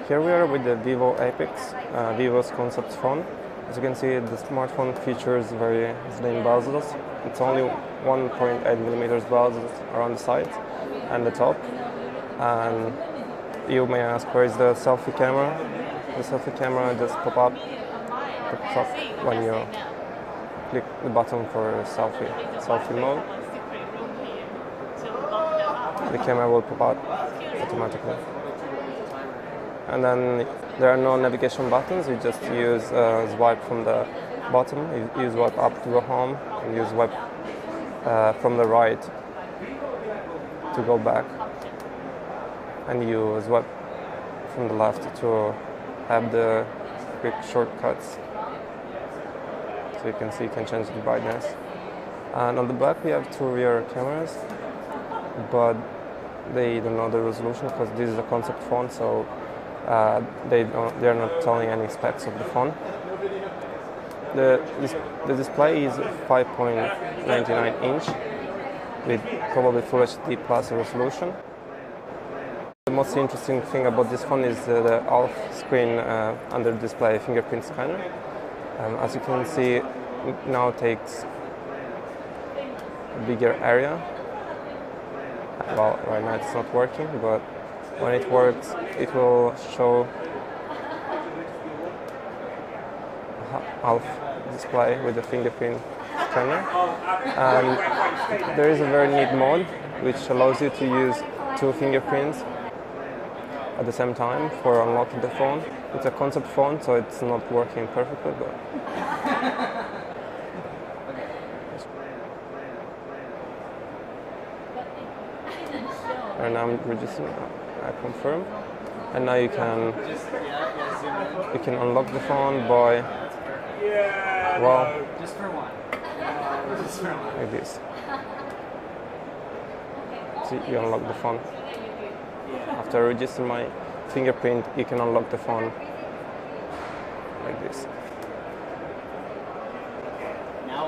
Here we are with the Vivo Apex, Vivo's concept phone. As you can see, the smartphone features very slim bezels. It's only 1.8 millimeters bezels around the sides and the top. And you may ask, where is the selfie camera? The selfie camera just pops up when you click the button for selfie mode. The camera will pop out automatically. And then there are no navigation buttons. You just use swipe from the bottom. You swipe up to go home, and you swipe from the right to go back, and you swipe from the left to have the quick shortcuts. So you can see, you can change the brightness. And on the back we have two rear cameras, but they don't know the resolution because this is a concept phone, so they're not telling any specs of the phone. The display is 5.99 inch with probably Full HD plus resolution. The most interesting thing about this phone is the off-screen under display fingerprint scanner. As you can see, it now takes a bigger area. Well, right now it's not working, but when it works, it will show half display with the fingerprint scanner. And there is a very neat mode which allows you to use two fingerprints at the same time for unlocking the phone. It's a concept phone, so it's not working perfectly, but and I'm registering. I confirm, and now you can unlock the phone by, well, just for one. Like this. See, you unlock the phone. After I register my fingerprint, you can unlock the phone like this. Now